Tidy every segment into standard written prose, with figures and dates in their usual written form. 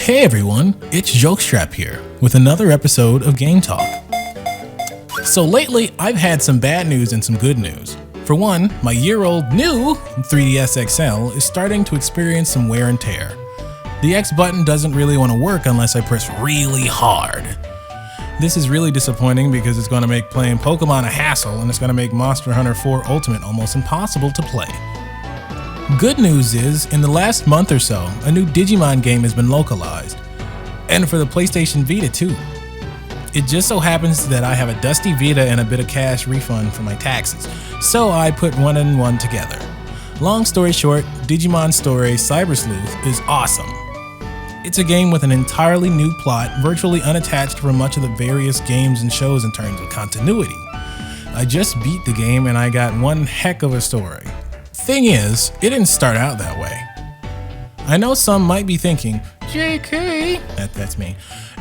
Hey everyone, it's Jokestrap here with another episode of Game Talk. So lately, I've had some bad news and some good news. For one, my year-old new 3DS XL is starting to experience some wear and tear. The X button doesn't really want to work unless I press really hard. This is really disappointing because it's going to make playing Pokemon a hassle and it's going to make Monster Hunter 4 Ultimate almost impossible to play. Good news is, in the last month or so, a new Digimon game has been localized, and for the PlayStation Vita too. It just so happens that I have a dusty Vita and a bit of cash refund for my taxes, so I put one and one together. Long story short, Digimon Story Sleuth is awesome. It's a game with an entirely new plot, virtually unattached from much of the various games and shows in terms of continuity. I just beat the game and I got one heck of a story. Thing is, it didn't start out that way. I know some might be thinking, JK, that's me.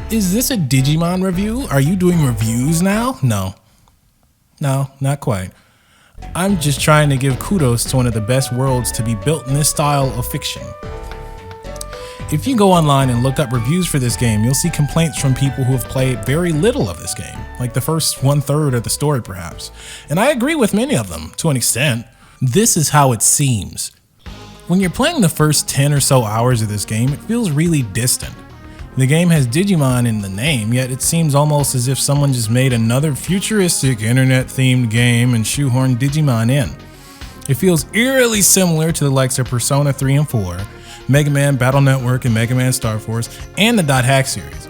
Is this a Digimon review? Are you doing reviews now? No, not quite. I'm just trying to give kudos to one of the best worlds to be built in this style of fiction. If you go online and look up reviews for this game, you'll see complaints from people who have played very little of this game, like the first 1/3 of the story perhaps. And I agree with many of them, to an extent. This is how it seems. When you're playing the first 10 or so hours of this game, it feels really distant. The game has Digimon in the name, yet it seems almost as if someone just made another futuristic internet-themed game and shoehorned Digimon in. It feels eerily similar to the likes of Persona 3 and 4, Mega Man Battle Network and Mega Man Star Force, and the Dot Hack series.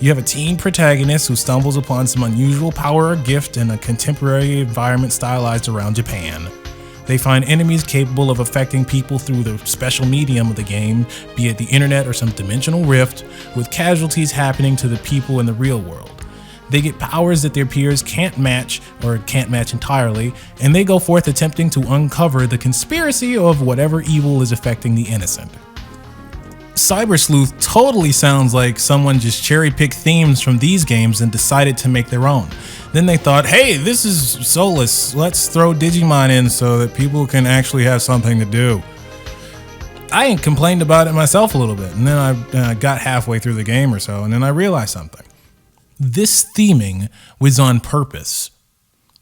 You have a teen protagonist who stumbles upon some unusual power or gift in a contemporary environment stylized around Japan. They find enemies capable of affecting people through the special medium of the game, be it the internet or some dimensional rift, with casualties happening to the people in the real world. They get powers that their peers can't match or can't match entirely, and they go forth attempting to uncover the conspiracy of whatever evil is affecting the innocent. Sleuth totally sounds like someone just cherry-picked themes from these games and decided to make their own. Then they thought, hey, this is soulless, let's throw Digimon in so that people can actually have something to do. I complained about it myself a little bit, and then I got halfway through the game or so, and then I realized something. This theming was on purpose.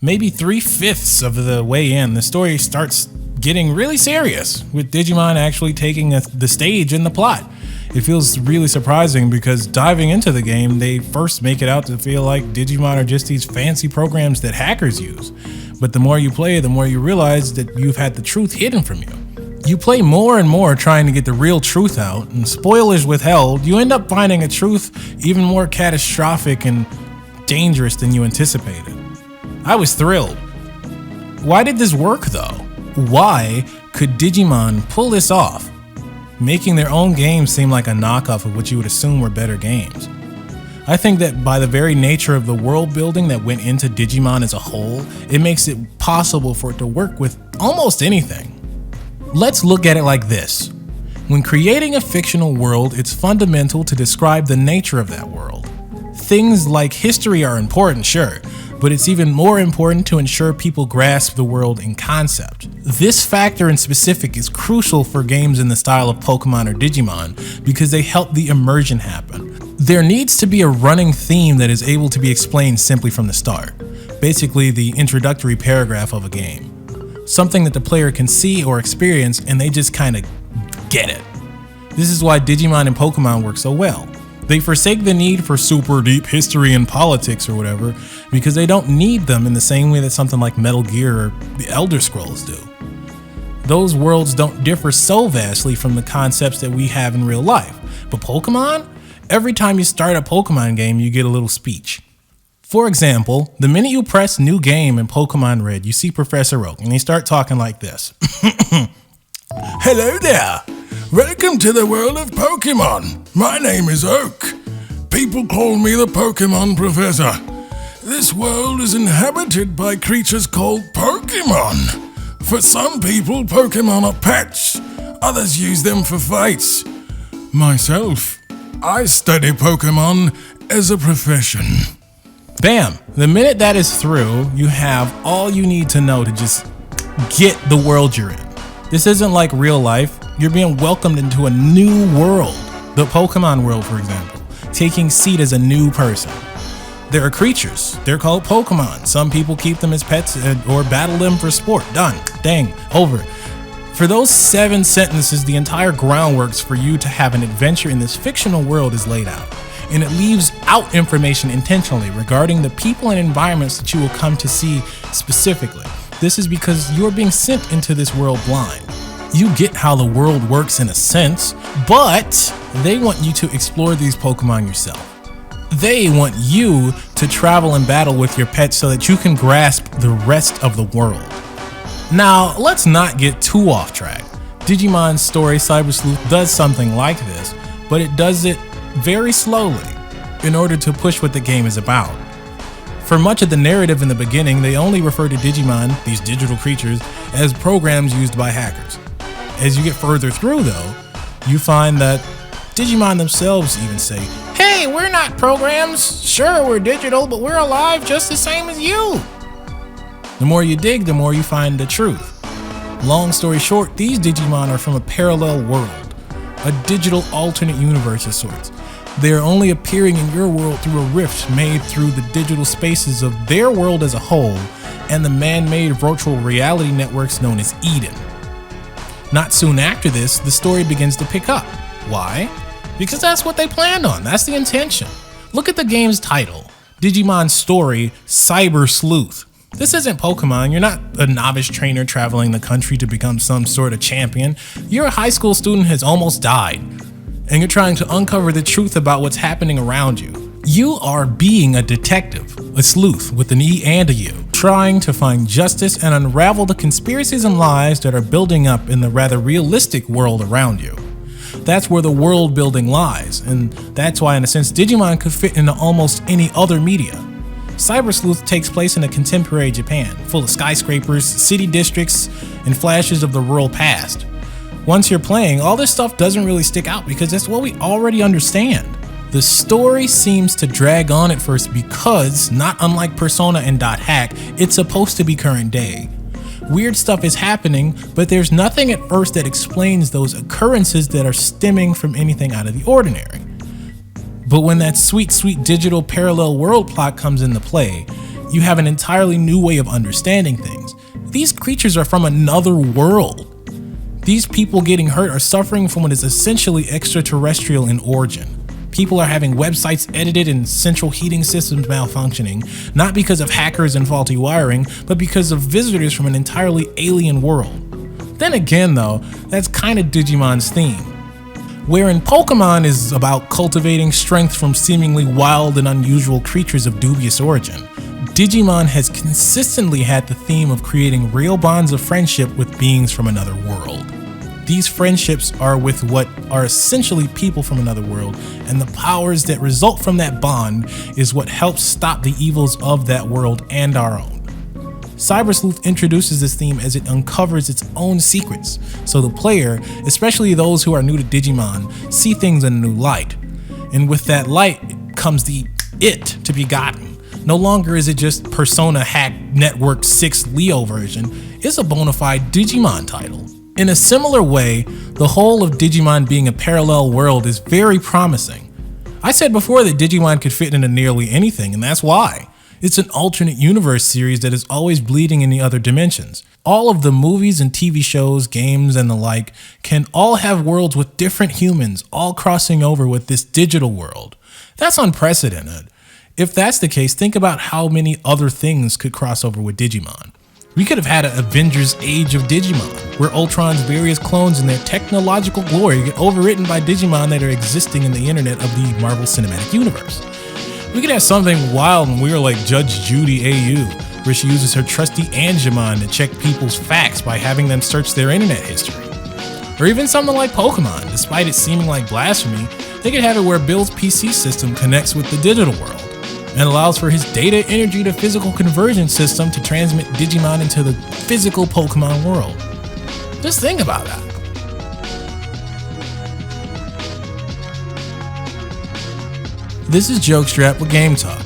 Maybe 3/5 of the way in, the story starts getting really serious, with Digimon actually taking the stage in the plot. It feels really surprising because diving into the game, they first make it out to feel like Digimon are just these fancy programs that hackers use. But the more you play, the more you realize that you've had the truth hidden from you. You play more and more trying to get the real truth out, and spoilers withheld, you end up finding a truth even more catastrophic and dangerous than you anticipated. I was thrilled. Why did this work though? Why could Digimon pull this off, making their own games seem like a knockoff of what you would assume were better games? I think that by the very nature of the world building that went into Digimon as a whole, it makes it possible for it to work with almost anything. Let's look at it like this. When creating a fictional world, it's fundamental to describe the nature of that world. Things like history are important, sure, but it's even more important to ensure people grasp the world in concept. This factor in specific is crucial for games in the style of Pokemon or Digimon because they help the immersion happen. There needs to be a running theme that is able to be explained simply from the start, basically the introductory paragraph of a game. Something that the player can see or experience and they just kind of get it. This is why Digimon and Pokemon work so well. They forsake the need for super deep history and politics or whatever because they don't need them in the same way that something like Metal Gear or the Elder Scrolls do. Those worlds don't differ so vastly from the concepts that we have in real life. But Pokemon? Every time you start a Pokemon game, you get a little speech. For example, the minute you press new game in Pokemon Red, you see Professor Oak and they start talking like this. Hello there. Welcome to the world of Pokemon. My name is Oak. People call me the Pokemon Professor. This world is inhabited by creatures called Pokemon. For some people, Pokemon are pets. Others use them for fights. Myself, I study Pokemon as a profession. Bam! The minute that is through, you have all you need to know to just get the world you're in. This isn't like real life. You're being welcomed into a new world. The Pokemon world, for example, taking seed as a new person. There are creatures. They're called Pokemon. Some people keep them as pets or battle them for sport. Done. Dang. Over. For those 7 sentences, the entire groundworks for you to have an adventure in this fictional world is laid out. And it leaves out information intentionally regarding the people and environments that you will come to see specifically. This is because you're being sent into this world blind. You get how the world works in a sense, but they want you to explore these Pokemon yourself. They want you to travel and battle with your pets so that you can grasp the rest of the world. Now, let's not get too off track. Digimon Story Cyber Sleuth does something like this, but it does it very slowly in order to push what the game is about. For much of the narrative in the beginning, they only refer to Digimon, these digital creatures, as programs used by hackers. As you get further through though, you find that Digimon themselves even say, "Hey, we're not programs. Sure, we're digital, but we're alive just the same as you." The more you dig, the more you find the truth. Long story short, these Digimon are from a parallel world, a digital alternate universe of sorts. They are only appearing in your world through a rift made through the digital spaces of their world as a whole and the man-made virtual reality networks known as Eden. Not soon after this, the story begins to pick up. Why? Because that's what they planned on. That's the intention. Look at the game's title, Digimon Story Cyber Sleuth. This isn't Pokemon. You're not a novice trainer traveling the country to become some sort of champion. You're a high school student who has almost died, and you're trying to uncover the truth about what's happening around you. You are being a detective, a sleuth with an E and a U, trying to find justice and unravel the conspiracies and lies that are building up in the rather realistic world around you. That's where the world building lies, and that's why in a sense Digimon could fit into almost any other media. Cyber Sleuth takes place in a contemporary Japan, full of skyscrapers, city districts, and flashes of the rural past. Once you're playing, all this stuff doesn't really stick out because that's what we already understand. The story seems to drag on at first because, not unlike Persona and .hack, it's supposed to be current day. Weird stuff is happening, but there's nothing at first that explains those occurrences that are stemming from anything out of the ordinary. But when that sweet digital parallel world plot comes into play, you have an entirely new way of understanding things. These creatures are from another world. These people getting hurt are suffering from what is essentially extraterrestrial in origin. People are having websites edited and central heating systems malfunctioning, not because of hackers and faulty wiring, but because of visitors from an entirely alien world. Then again though, that's kind of Digimon's theme. Wherein Pokemon is about cultivating strength from seemingly wild and unusual creatures of dubious origin, Digimon has consistently had the theme of creating real bonds of friendship with beings from another world. These friendships are with what are essentially people from another world, and the powers that result from that bond is what helps stop the evils of that world and our own. Cyber Sleuth introduces this theme as it uncovers its own secrets, so the player, especially those who are new to Digimon, see things in a new light. And with that light comes the it to be gotten. No longer is it just Persona Hack Network 6 Leo version, it's a bona fide Digimon title. In a similar way, the whole of Digimon being a parallel world is very promising. I said before that Digimon could fit into nearly anything, and that's why. It's an alternate universe series that is always bleeding in the other dimensions. All of the movies and TV shows, games, and the like can all have worlds with different humans all crossing over with this digital world. That's unprecedented. If that's the case, think about how many other things could cross over with Digimon. We could have had an Avengers Age of Digimon, where Ultron's various clones in their technological glory get overwritten by Digimon that are existing in the internet of the Marvel Cinematic Universe. We could have something wild and weird like Judge Judy AU, where she uses her trusty Angemon to check people's facts by having them search their internet history. Or even something like Pokemon, despite it seeming like blasphemy, they could have it where Bill's PC system connects with the digital world, and allows for his data energy to physical conversion system to transmit Digimon into the physical Pokemon world. Just think about that. This is Jokestrap with Game Talk.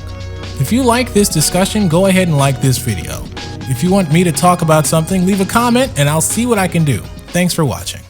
If you like this discussion, go ahead and like this video. If you want me to talk about something, leave a comment and I'll see what I can do. Thanks for watching.